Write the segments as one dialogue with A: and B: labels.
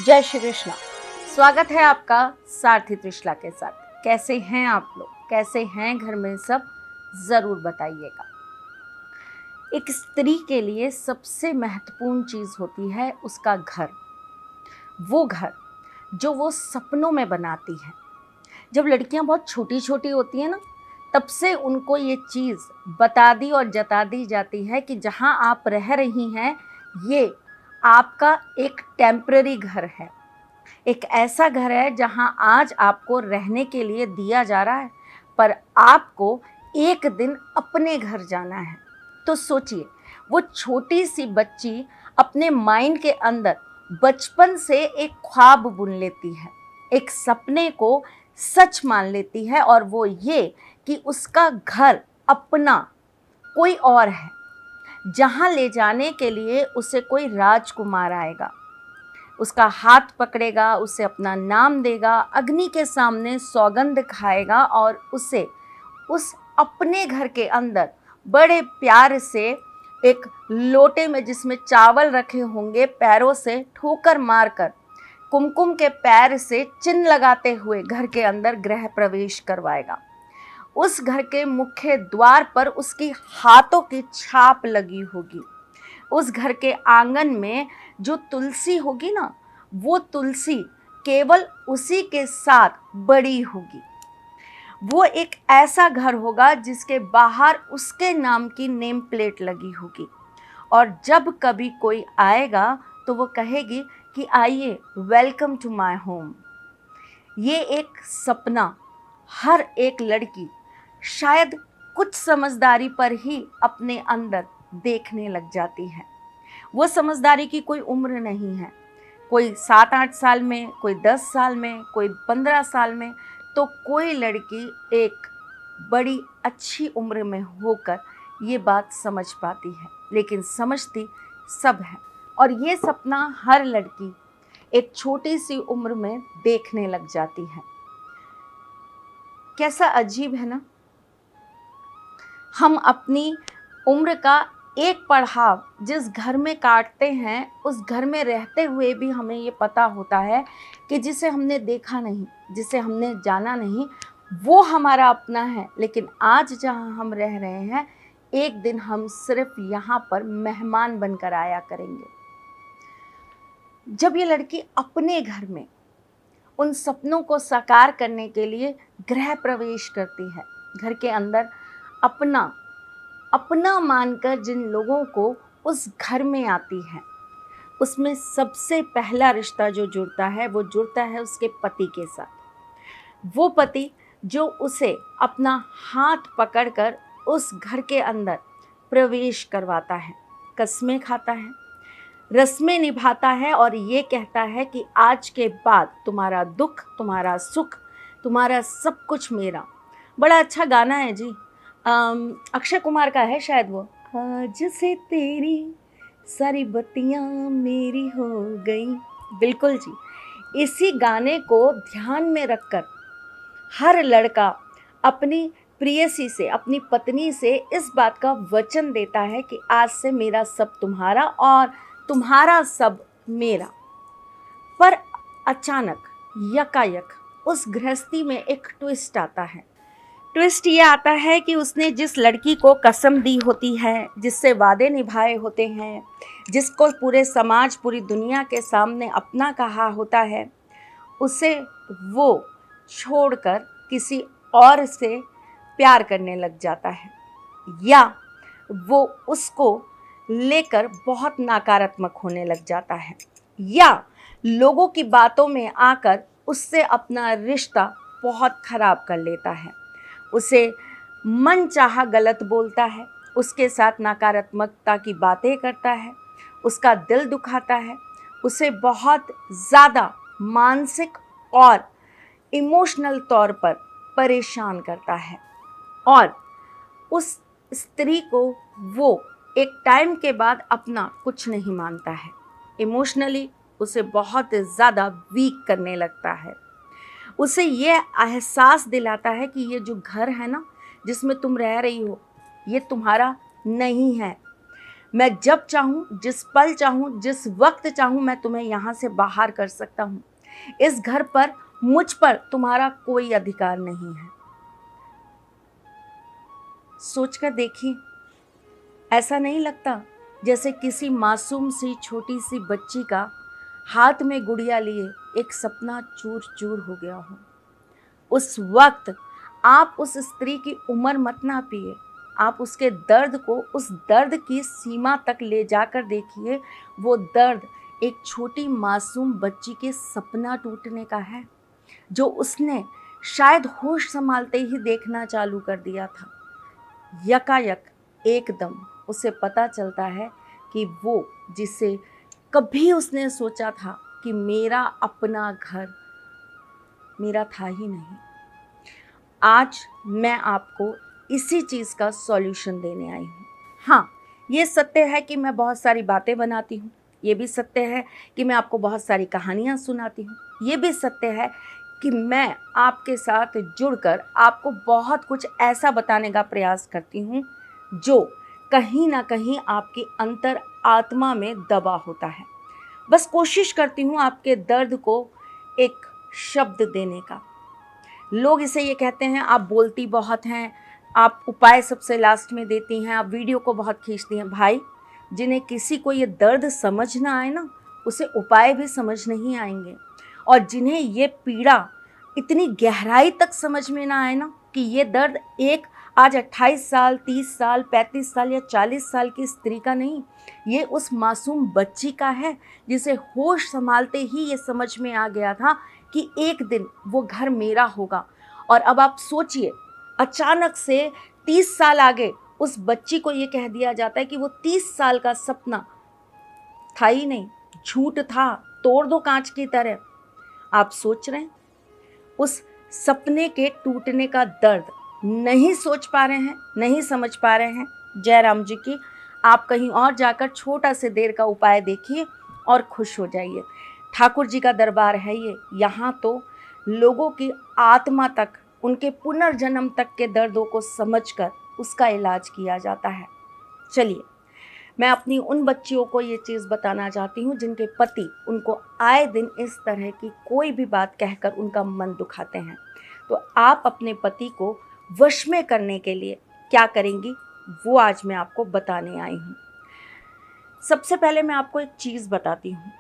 A: जय श्री कृष्णा। स्वागत है आपका सारथी त्रिशला के साथ। कैसे हैं आप लोग, कैसे हैं घर में सब, ज़रूर बताइएगा। एक स्त्री के लिए सबसे महत्वपूर्ण चीज़ होती है उसका घर। वो घर जो वो सपनों में बनाती है। जब लड़कियां बहुत छोटी छोटी होती हैं ना, तब से उनको ये चीज़ बता दी और जता दी जाती है कि जहाँ आप रह रही हैं ये आपका एक टेम्पररी घर है। एक ऐसा घर है जहां आज आपको रहने के लिए दिया जा रहा है, पर आपको एक दिन अपने घर जाना है। तो सोचिए, वो छोटी सी बच्ची अपने माइंड के अंदर बचपन से एक ख्वाब बुन लेती है, एक सपने को सच मान लेती है, और वो ये कि उसका घर अपना कोई और है, जहां ले जाने के लिए उसे कोई राजकुमार आएगा, उसका हाथ पकड़ेगा, उसे अपना नाम देगा, अग्नि के सामने सौगंध खाएगा और उसे उस अपने घर के अंदर बड़े प्यार से एक लोटे में जिसमें चावल रखे होंगे, पैरों से ठोकर मारकर कुमकुम के पैर से चिन्ह लगाते हुए घर के अंदर गृह प्रवेश करवाएगा। उस घर के मुख्य द्वार पर उसकी हाथों की छाप लगी होगी। उस घर के आंगन में जो तुलसी होगी ना, वो तुलसी केवल उसी के साथ बड़ी होगी। वो एक ऐसा घर होगा जिसके बाहर उसके नाम की नेम प्लेट लगी होगी, और जब कभी कोई आएगा तो वो कहेगी कि आइए, वेलकम टू माय होम। ये एक सपना हर एक लड़की शायद कुछ समझदारी पर ही अपने अंदर देखने लग जाती है। वो समझदारी की कोई उम्र नहीं है, कोई 7-8 साल में, कोई 10 साल में, कोई 15 साल में, तो कोई लड़की एक बड़ी अच्छी उम्र में होकर ये बात समझ पाती है, लेकिन समझती सब है। और ये सपना हर लड़की एक छोटी सी उम्र में देखने लग जाती है। कैसा अजीब है ना, हम अपनी उम्र का एक पड़ाव जिस घर में काटते हैं, उस घर में रहते हुए भी हमें ये पता होता है कि जिसे हमने देखा नहीं, जिसे हमने जाना नहीं, वो हमारा अपना है। लेकिन आज जहाँ हम रह रहे हैं, एक दिन हम सिर्फ यहाँ पर मेहमान बनकर आया करेंगे। जब ये लड़की अपने घर में उन सपनों को साकार करने के लिए गृह प्रवेश करती है, घर के अंदर अपना अपना मानकर जिन लोगों को उस घर में आती है, उसमें सबसे पहला रिश्ता जो जुड़ता है वो जुड़ता है उसके पति के साथ। वो पति जो उसे अपना हाथ पकड़कर उस घर के अंदर प्रवेश करवाता है, कस्में खाता है, रस्में निभाता है, और ये कहता है कि आज के बाद तुम्हारा दुख, तुम्हारा सुख, तुम्हारा सब कुछ मेरा। बड़ा अच्छा गाना है जी, अक्षय कुमार का है शायद वो, आज से तेरी सारी बत्तियां मेरी हो गई। बिल्कुल जी, इसी गाने को ध्यान में रखकर हर लड़का अपनी प्रेयसी से, अपनी पत्नी से इस बात का वचन देता है कि आज से मेरा सब तुम्हारा और तुम्हारा सब मेरा। पर अचानक यकायक उस गृहस्थी में एक ट्विस्ट आता है। ट्विस्ट ये आता है कि उसने जिस लड़की को कसम दी होती है, जिससे वादे निभाए होते हैं, जिसको पूरे समाज, पूरी दुनिया के सामने अपना कहा होता है, उसे वो छोड़कर किसी और से प्यार करने लग जाता है, या वो उसको लेकर बहुत नकारात्मक होने लग जाता है, या लोगों की बातों में आकर उससे अपना रिश्ता बहुत खराब कर लेता है, उसे मनचाहा गलत बोलता है, उसके साथ नकारात्मकता की बातें करता है, उसका दिल दुखाता है, उसे बहुत ज़्यादा मानसिक और इमोशनल तौर पर परेशान करता है। और उस स्त्री को वो एक टाइम के बाद अपना कुछ नहीं मानता है, इमोशनली उसे बहुत ज़्यादा वीक करने लगता है। उसे ये एहसास दिलाता है कि ये जो घर है ना, जिसमें तुम रह रही हो, ये तुम्हारा नहीं है। मैं जब चाहूँ, जिस पल चाहूँ, जिस वक्त चाहूँ, मैं तुम्हें यहाँ से बाहर कर सकता हूँ। इस घर पर मुझ पर तुम्हारा कोई अधिकार नहीं है। सोचकर देखिए, ऐसा नहीं लगता जैसे किसी मासूम सी छोटी सी बच्ची का हाथ में गुड़िया लिए एक सपना चूर चूर हो गया हो। उस वक्त आप उस स्त्री की उम्र मत नापिए, आप उसके दर्द को, उस दर्द की सीमा तक ले जाकर देखिए। वो दर्द एक छोटी मासूम बच्ची के सपना टूटने का है, जो उसने शायद होश संभालते ही देखना चालू कर दिया था। यकायक एकदम उसे पता चलता है कि वो, जिसे कभी उसने सोचा था कि मेरा अपना घर, मेरा था ही नहीं। आज मैं आपको इसी चीज़ का सॉल्यूशन देने आई हूँ। हाँ, ये सत्य है कि मैं बहुत सारी बातें बनाती हूँ, ये भी सत्य है कि मैं आपको बहुत सारी कहानियाँ सुनाती हूँ, ये भी सत्य है कि मैं आपके साथ जुड़कर आपको बहुत कुछ ऐसा बताने का प्रयास करती हूँ जो कहीं ना कहीं आपकी अंतर आत्मा में दबा होता है। बस कोशिश करती हूँ आपके दर्द को एक शब्द देने का। लोग इसे ये कहते हैं, आप बोलती बहुत हैं, आप उपाय सबसे लास्ट में देती हैं, आप वीडियो को बहुत खींचती हैं। भाई, जिन्हें किसी को ये दर्द समझ ना आए ना, उसे उपाय भी समझ नहीं आएंगे। और जिन्हें ये पीड़ा इतनी गहराई तक समझ में ना आए ना कि ये दर्द एक आज 28 साल, 30 साल, 35 साल या 40 साल की स्त्री का नहीं, ये उस मासूम बच्ची का है, जिसे होश संभालते ही ये समझ में आ गया था कि एक दिन वो घर मेरा होगा। और अब आप सोचिए, अचानक से 30 साल आगे उस बच्ची को ये कह दिया जाता है कि वो 30 साल का सपना था ही नहीं, झूठ था, तोड़ दो कांच की तरह। आप सोच रहे हैं, उस सपने के टूटने का दर्द नहीं सोच पा रहे हैं, नहीं समझ पा रहे हैं। जयराम जी की, आप कहीं और जाकर छोटा से देर का उपाय देखिए और खुश हो जाइए। ठाकुर जी का दरबार है ये, यहाँ तो लोगों की आत्मा तक, उनके पुनर्जन्म तक के दर्दों को समझकर उसका इलाज किया जाता है। चलिए, मैं अपनी उन बच्चियों को ये चीज़ बताना चाहती हूँ जिनके पति उनको आए दिन इस तरह की कोई भी बात कहकर उनका मन दुखाते हैं। तो आप अपने पति को वश में करने के लिए क्या करेंगी, वो आज मैं आपको बताने आई हूँ। सबसे पहले मैं आपको एक चीज़ बताती हूँ।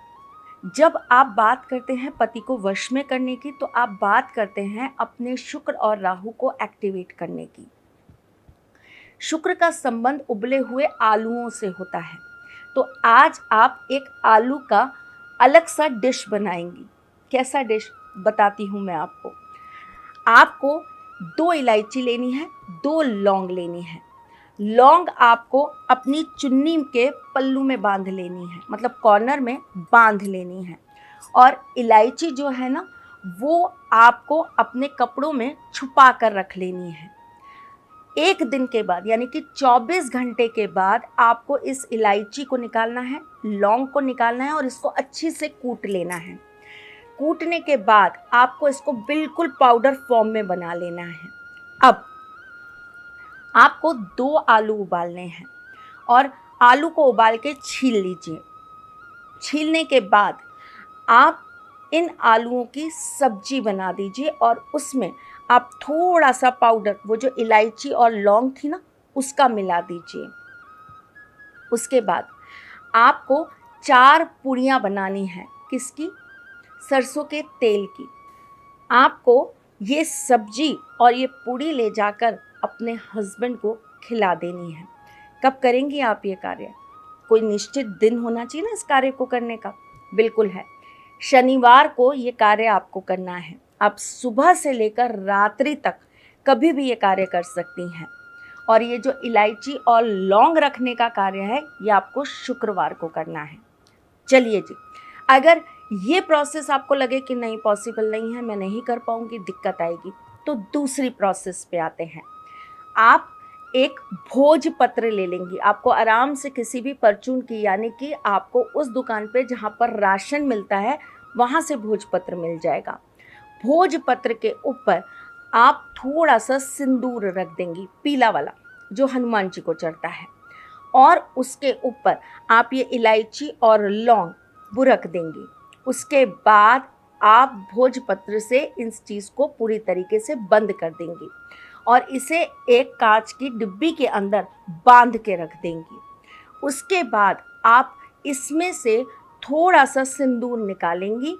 A: जब आप बात करते हैं पति को वश में करने की, तो आप बात करते हैं अपने शुक्र और राहु को एक्टिवेट करने की। शुक्र का संबंध उबले हुए आलूओं से होता है। तो आज आप एक आलू का अलग सा डिश बनाएंगी। कैसा डिश बताती हूँ मैं आपको। आपको 2 इलायची लेनी है, 2 लौंग लेनी है। लौंग आपको अपनी चुन्नी के पल्लू में बांध लेनी है, मतलब कॉर्नर में बांध लेनी है। और इलायची जो है ना, वो आपको अपने कपड़ों में छुपा कर रख लेनी है। एक दिन के बाद, यानी कि 24 घंटे के बाद, आपको इस इलायची को निकालना है, लौंग को निकालना है और इसको अच्छी से कूट लेना है। कूटने के बाद आपको इसको बिल्कुल पाउडर फॉर्म में बना लेना है। अब आपको 2 आलू उबालने हैं और आलू को उबाल के छील लीजिए। छीलने के बाद आप इन आलूओं की सब्जी बना दीजिए और उसमें आप थोड़ा सा पाउडर, वो जो इलायची और लौंग थी ना, उसका मिला दीजिए। उसके बाद आपको 4 पूड़ियाँ बनानी हैं। किसकी? सरसों के तेल की। आपको ये सब्जी और ये पूड़ी ले जाकर अपने हस्बैंड को खिला देनी है। कब करेंगी आप ये कार्य? कोई निश्चित दिन होना चाहिए ना इस कार्य को करने का। बिल्कुल है, शनिवार को ये कार्य आपको करना है। आप सुबह से लेकर रात्रि तक कभी भी ये कार्य कर सकती हैं। और ये जो इलायची और लौंग रखने का कार्य है, ये आपको शुक्रवार को करना है। चलिए जी, अगर ये प्रोसेस आपको लगे कि नहीं, पॉसिबल नहीं है, मैं नहीं कर पाऊँगी, दिक्कत आएगी, तो दूसरी प्रोसेस पे आते हैं। आप एक भोजपत्र ले लेंगी। आपको आराम से किसी भी परचून की, यानी कि आपको उस दुकान पे जहाँ पर राशन मिलता है, वहाँ से भोजपत्र मिल जाएगा। भोजपत्र के ऊपर आप थोड़ा सा सिंदूर रख देंगी, पीला वाला जो हनुमान जी को चढ़ता है। और उसके ऊपर आप ये इलायची और लौंग वो रख देंगी। उसके बाद आप भोजपत्र से इस चीज़ को पूरी तरीके से बंद कर देंगी और इसे एक कांच की डिब्बी के अंदर बांध के रख देंगी। उसके बाद आप इसमें से थोड़ा सा सिंदूर निकालेंगी,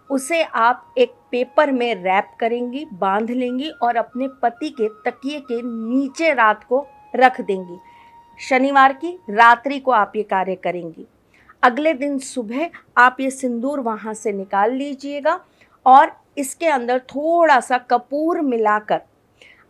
A: उसे आप एक पेपर में रैप करेंगी, बांध लेंगी और अपने पति के तकिए के नीचे रात को रख देंगी। शनिवार की रात्रि को आप ये कार्य करेंगी। अगले दिन सुबह आप ये सिंदूर वहाँ से निकाल लीजिएगा और इसके अंदर थोड़ा सा कपूर मिलाकर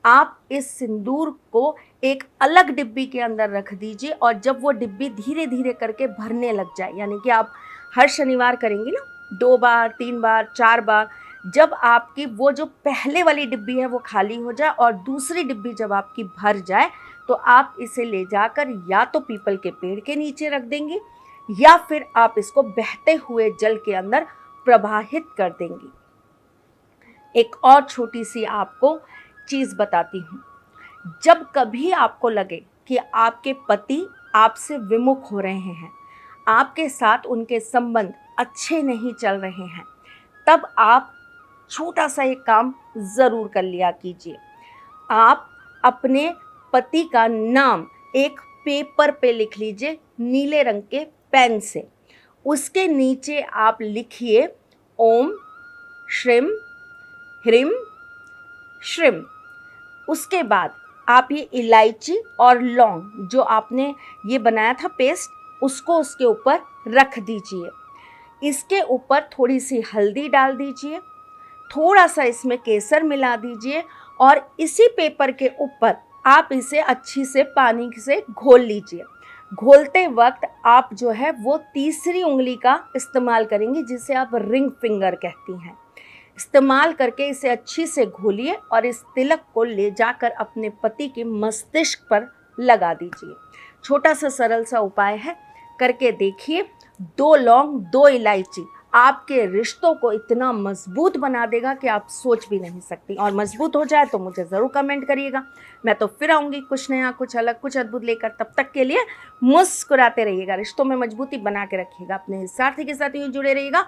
A: आप इस सिंदूर को एक अलग डिब्बी के अंदर रख दीजिए और जब वो डिब्बी धीरे धीरे करके भरने लग जाए, यानी कि आप हर शनिवार करेंगी ना, 2 बार 3 बार 4 बार, जब आपकी वो जो पहले वाली डिब्बी है वो खाली हो जाए और दूसरी डिब्बी जब आपकी भर जाए तो आप इसे ले जाकर या तो पीपल के पेड़ के नीचे रख देंगी या फिर आप इसको बहते हुए जल के अंदर प्रवाहित कर देंगी। एक और छोटी सी आपको चीज़ बताती हूँ। जब कभी आपको लगे कि आपके पति आपसे विमुख हो रहे हैं, आपके साथ उनके संबंध अच्छे नहीं चल रहे हैं, तब आप छोटा सा एक काम ज़रूर कर लिया कीजिए। आप अपने पति का नाम एक पेपर पे लिख लीजिए नीले रंग के पेन से। उसके नीचे आप लिखिए ओम श्रीम ह्रीम श्रीम। उसके बाद आप ये इलायची और लौंग जो आपने ये बनाया था पेस्ट, उसको उसके ऊपर रख दीजिए। इसके ऊपर थोड़ी सी हल्दी डाल दीजिए, थोड़ा सा इसमें केसर मिला दीजिए और इसी पेपर के ऊपर आप इसे अच्छी से पानी से घोल लीजिए। घोलते वक्त आप जो है वो तीसरी उंगली का इस्तेमाल करेंगी जिसे आप रिंग फिंगर कहती हैं। इस्तेमाल करके इसे अच्छी से घोलिए और इस तिलक को ले जाकर अपने पति के मस्तिष्क पर लगा दीजिए। छोटा सा सरल सा उपाय है, करके देखिए। 2 लौंग 2 इलायची आपके रिश्तों को इतना मजबूत बना देगा कि आप सोच भी नहीं सकती। और मजबूत हो जाए तो मुझे ज़रूर कमेंट करिएगा। मैं तो फिर आऊँगी कुछ नया, कुछ अलग, कुछ अद्भुत लेकर। तब तक के लिए मुस्कुराते रहिएगा, रिश्तों में मजबूती बना के रखिएगा, अपने साथी के साथ यूँ जुड़े रहिएगा,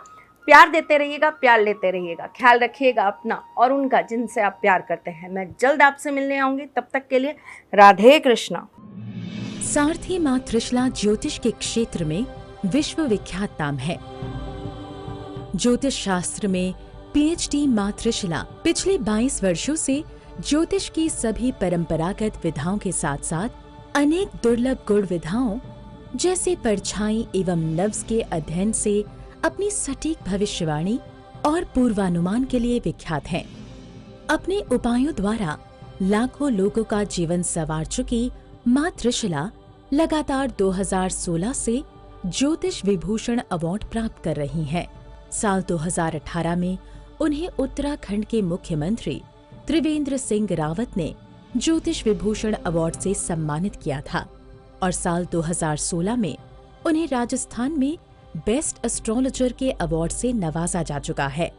A: प्यार देते रहिएगा, प्यार लेते रहिएगा। ख्याल रखिएगा अपना और उनका जिनसे आप प्यार करते हैं। मैं जल्द आपसे मिलने आऊँगी, तब तक के लिए राधे कृष्णा।
B: सारथी माँ त्रिशला ज्योतिष के क्षेत्र में विश्व विख्यात नाम है। ज्योतिष शास्त्र में पीएचडी माँ त्रिशला पिछले 22 वर्षों से ज्योतिष की सभी परंपरागत विधाओं के साथ साथ अनेक दुर्लभ गुण विधाओं जैसे परछाई एवं नव्स के अध्ययन से अपनी सटीक भविष्यवाणी और पूर्वानुमान के लिए विख्यात हैं। अपने उपायों द्वारा लाखों लोगों का जीवन संवार चुकी माँ त्रिशला लगातार 2016 से ज्योतिष विभूषण अवार्ड प्राप्त कर रही हैं। साल 2018 में उन्हें उत्तराखंड के मुख्यमंत्री त्रिवेंद्र सिंह रावत ने ज्योतिष विभूषण अवार्ड से सम्मानित किया था और साल 2016 में उन्हें राजस्थान में बेस्ट एस्ट्रोलॉजर के अवार्ड से नवाजा जा चुका है।